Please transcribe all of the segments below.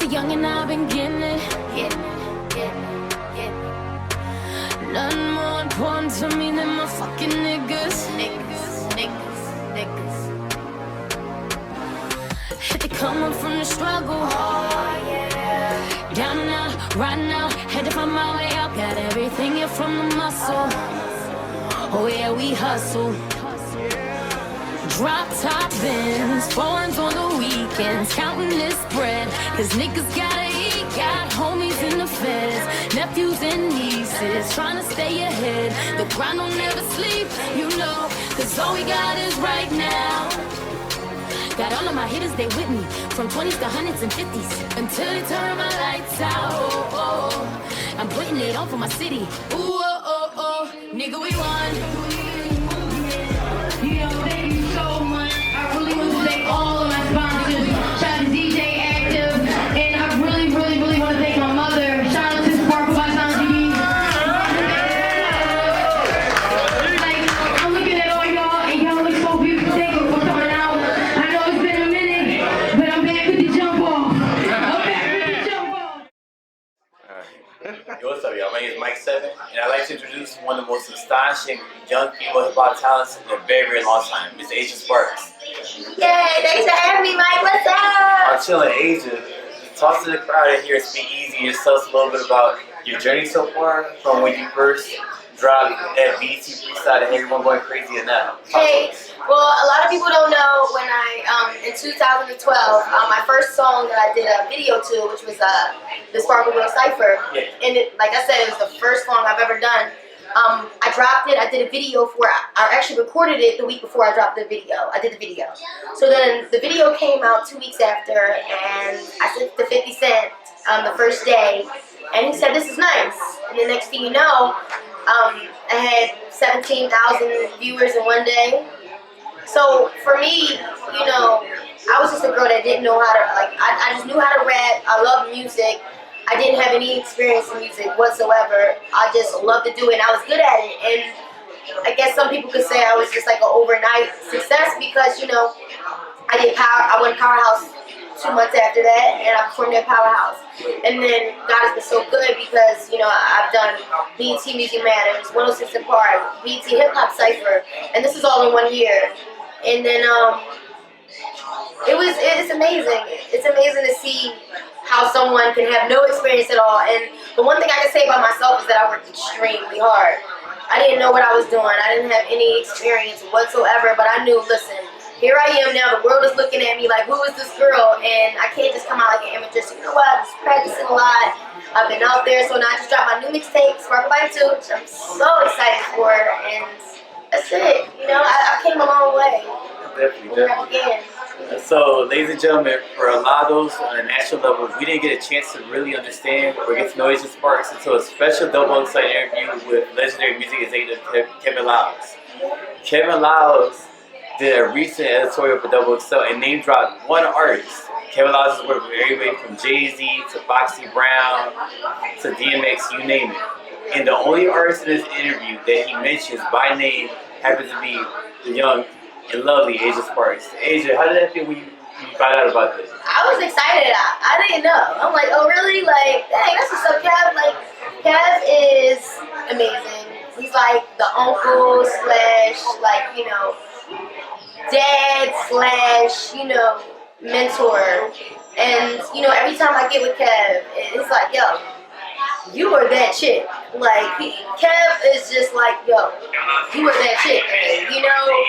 young and I've been getting it. Nothing more important to me than my fucking niggas. Had to come up from the struggle. Down and out, right now, had to find my way out. Got everything here from the muscle. Oh yeah, we hustle. Drop top bins, foreigns on the weekends, counting this bread, cause niggas gotta eat. Got homies in the feds, nephews and nieces, trying to stay ahead. The grind don't never sleep, you know, cause all we got is right now. Got all of my hitters, they with me, from 20s to 100s and 50s, until they turn my lights out. Oh, oh. I'm putting it on for my city. Ooh, oh, oh, oh, nigga, we won. Thank you so much. I really want to thank all of my sponsors. Shout out to DJ Active, and I really want to thank my mother. Shout out to Sparkle by Sound TV. Like, I'm looking at all y'all, and y'all look so beautiful. Thank you for coming out. I know it's been a minute, but I'm back with the jump off. Yo, what's up, y'all? My name is Mike Seven, and I'd like to introduce one of the most astonishing young female hip-hop talents in a very long time, Miss Asia Sparks. Yay, thanks for having me, Mike. What's up? I'm chilling, Asia. Talk to the crowd in here, Spkezy, and just tell us a little bit about your journey so far, from when you first dropped that BET freestyle to everyone going crazy and now. Hey, well, a lot of people don't know when in 2012, my first song that I did a video to, which was the Sparkle Girl Cypher, and like I said, it was the first song I've ever done. I dropped it, I did a video for it. I actually recorded it the week before I dropped the video. I did the video. So then the video came out 2 weeks after, and I sent it to 50 Cent the first day, and he said, "This is nice." And the next thing you know, I had 17,000 viewers in one day. So for me, you know, I was just a girl that didn't know how to, I just knew how to rap. I love music. I didn't have any experience in music whatsoever. I just loved to do it, and I was good at it. And I guess some people could say I was just like an overnight success because, you know, I went Powerhouse 2 months after that, and I performed at Powerhouse. And then God has been so good because, you know, I've done BET Music Matters, 106 in Park, BET Hip Hop Cypher, and this is all in 1 year. And then it's amazing. It's amazing to see how someone can have no experience at all. And the one thing I can say about myself is that I worked extremely hard. I didn't know what I was doing. I didn't have any experience whatsoever, but I knew, listen, here I am now, the world is looking at me like, who is this girl? And I can't just come out like an amateur. So you know what, I'm just practicing a lot. I've been out there, so now I just dropped my new mixtape, Sparkle by 2, which I'm so excited for, and that's it. You know, I came a long way. Definitely. So, ladies and gentlemen, for a lot of those on a national level, we didn't get a chance to really understand or get to know Asia Sparks until a special double exciting interview with legendary music executive Kevin Liles. Kevin Liles did a recent editorial for Double XL and name dropped one artist. Kevin Liles has worked with everybody from Jay-Z to Foxy Brown to DMX, you name it. And the only artist in this interview that he mentions by name happens to be the young and lovely Asia Sparks. Asia, how did that feel when you found out about this? I was excited. I didn't know. I'm like, oh really? Like, dang, that's what's up, Kev. Like, Kev is amazing. He's like the uncle slash, like, you know, dad slash, you know, mentor. And, you know, every time I get with Kev, it's like, yo, you are that chick. Like, Kev is just like, yo, you are that chick, you know?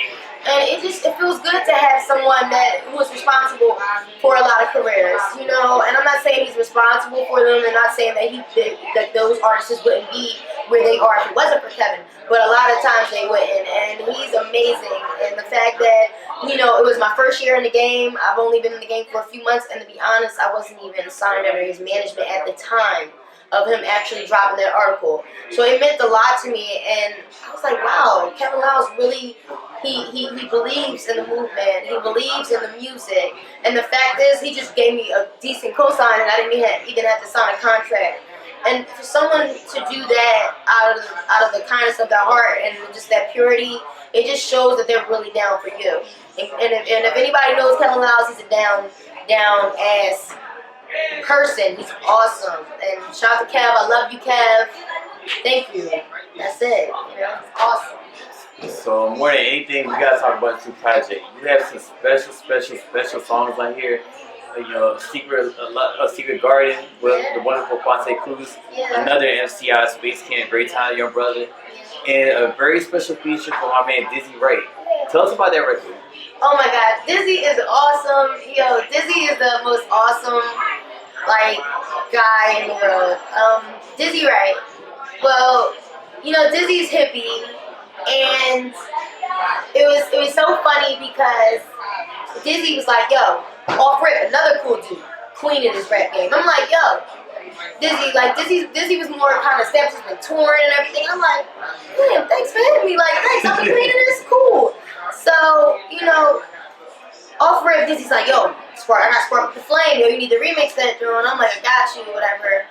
And it feels good to have someone who is responsible for a lot of careers, you know. And I'm not saying he's responsible for them, and not saying that those artists wouldn't be where they are if it wasn't for Kevin. But a lot of times they wouldn't, and he's amazing. And the fact that, you know, it was my first year in the game. I've only been in the game for a few months, and to be honest, I wasn't even signed under his management at the time of him actually dropping that article. So it meant a lot to me, and I was like, wow, Kevin Liles really, he believes in the movement, he believes in the music, and the fact is, he just gave me a decent cosign, and I didn't even have to sign a contract. And for someone to do that out of the kindness of their heart and just that purity, it just shows that they're really down for you. And if anybody knows Kevin Liles, he's a down ass person. He's awesome. And shout out to Kev. I love you, Kev. Thank you. That's it. You know, it's awesome. So more than anything, we gotta talk about the project. You have some special songs on here. You know, Secret Garden with the wonderful Quante Cruz, Yeah. another MCI Space Camp, Great Time, Young Brother, and a very special feature from my man Dizzy Wright. Tell us about that record. Oh my God, Dizzy is awesome. Yo, Dizzy is the most awesome like guy in the world. Dizzy Wright. Well, you know, Dizzy's hippie, and it was so funny because Dizzy was like, yo, off rip, another cool dude, queen in this rap game. I'm like, yo, Dizzy was more kind of steps, has been touring and everything. I'm like, damn, thanks for hitting me. Like, thanks, I'll be cleaning this, cool. So, you know, off rip, Dizzy's like, yo, I got Spark the Flame, yo, you need to remix that joint. I'm like, I got you, whatever.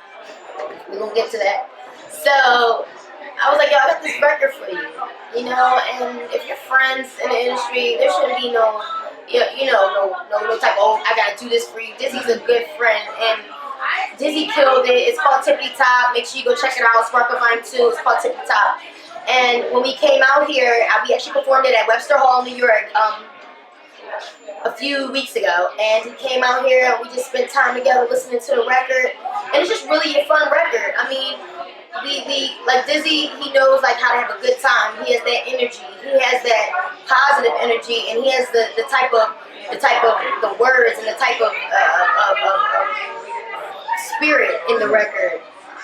We're gonna get to that. So I was like, yo, I got this record for you, you know, and if you're friends in the industry, there shouldn't be no type of, oh, I gotta do this for you. Dizzy's a good friend, and Dizzy killed it. It's called Tippity Top. Make sure you go check it out. Sparkle Vine 2. It's called Tippity Top. And when we came out here, we actually performed it at Webster Hall, New York, a few weeks ago. And he came out here, and we just spent time together listening to the record. And it's just really a fun record. I mean, we like Dizzy, he knows like how to have a good time. He has that energy. He has that positive energy, and he has the type of the words and the type of spirit in the record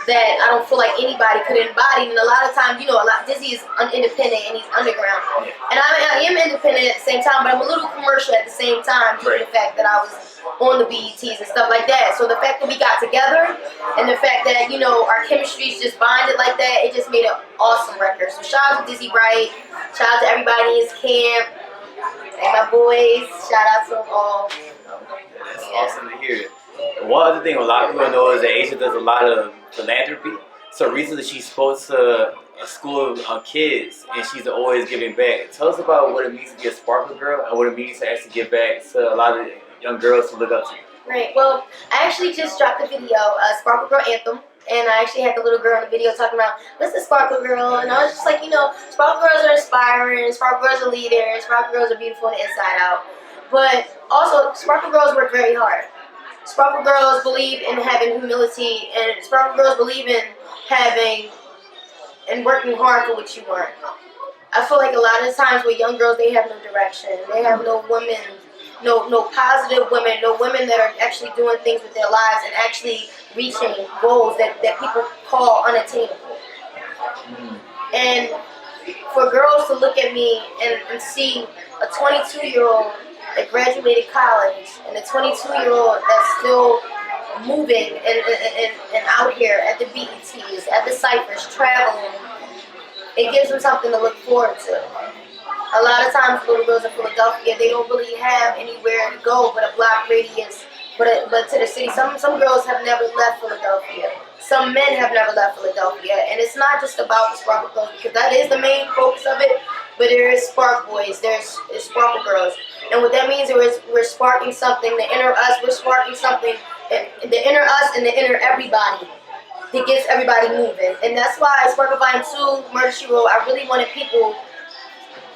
that I don't feel like anybody could embody. And a lot of times, you know, Dizzy is independent and he's underground, and I am independent at the same time, but I'm a little commercial at the same time due to the fact that I was on the BETs and stuff like that. So the fact that we got together and the fact that, you know, our chemistry's just bonded like that, it just made an awesome record. So shout out to Dizzy Wright, shout out to everybody in his camp, and my boys, shout out to them all. That's awesome to hear. One other thing a lot of people don't know is that Asia does a lot of philanthropy. So recently she spoke to a school of kids, and she's always giving back. Tell us about what it means to be a Sparkle girl and what it means to actually give back to a lot of young girls to look up to. Right. Well, I actually just dropped a video, Sparkle Girl Anthem, and I actually had the little girl in the video talking about, what's the Sparkle Girl? And I was just like, you know, Sparkle Girls are inspiring, Sparkle Girls are leaders, Sparkle Girls are beautiful on the inside out. But also, Sparkle Girls work very hard. Sparkle Girls believe in having humility, and Sparkle Girls believe in having and working hard for what you want. I feel like a lot of times with young girls, they have no direction. They have no women, no positive women, no women that are actually doing things with their lives and actually reaching goals that people call unattainable. And for girls to look at me and see a 22-year-old that graduated college and a 22-year-old that's still moving and out here at the BETs, at the Cyphers, traveling, it gives them something to look forward to. A lot of times little girls in Philadelphia, they don't really have anywhere to go but a block radius, but to the city. Some girls have never left Philadelphia. Some men have never left Philadelphia. And it's not just about the Sparkle Girls, because that is the main focus of it, but there is Spark Boys, there's Sparkle Girls. And what that means is we're sparking something, the inner us, we're sparking something, the inner us and the inner everybody that gets everybody moving. And that's why Sparkle Vine 2, Murder, She Wrote, I really wanted people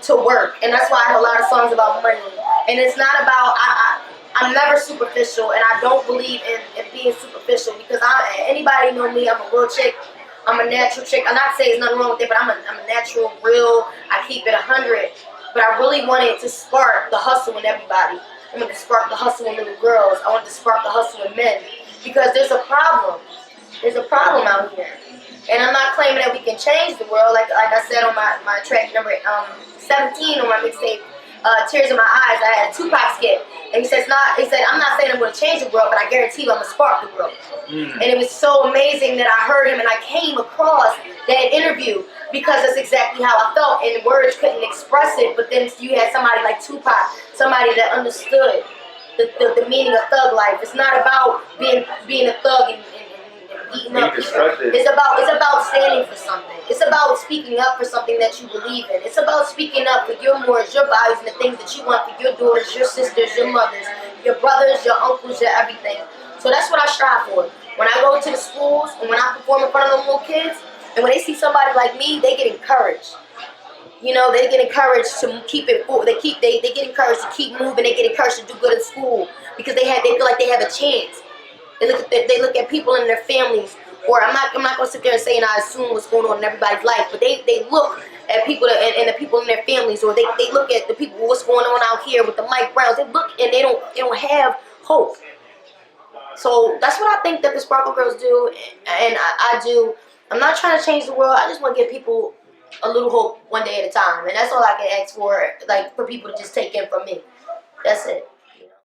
to work. And that's why I have a lot of songs about money. And it's not about, I'm never superficial, and I don't believe in being superficial, because anybody know me, I'm a real chick. I'm a natural chick. I'm not saying there's nothing wrong with it, but I'm a natural, real, I keep it 100. But I really wanted to spark the hustle in everybody. I wanted to spark the hustle in little girls. I wanted to spark the hustle in men. Because there's a problem. There's a problem out here. And I'm not claiming that we can change the world. Like I said on my track number 17 on my mixtape, Tears in My Eyes, I had a Tupac skit. And he said, I'm not saying I'm going to change the world, but I guarantee you I'm going to spark the world. And it was so amazing that I heard him and I came across that interview, because that's exactly how I felt, and words couldn't express it. But then you had somebody like Tupac, somebody that understood the meaning of thug life. It's not about being a thug and beating up people. It's about standing for something. It's about speaking up for something that you believe in. It's about speaking up for your morals, your values, and the things that you want for your daughters, your sisters, your mothers, your brothers, your uncles, your everything. So So that's what I strive for. When I go to the schools and when I perform in front of them little kids, and when they see somebody like me, they get encouraged. You know, they get encouraged to keep it. They get encouraged to keep moving. They get encouraged to do good in school because they feel like they have a chance. They look at people in their families, or I'm not gonna sit there and say and I assume what's going on in everybody's life, but they look at people and the people in their families, or they look at the people what's going on out here with the Mike Browns. They look and they don't have hope. So that's what I think that the Sparkle Girls do, and I do. I'm not trying to change the world. I just want to give people a little hope one day at a time, and that's all I can ask for, like for people to just take in from me.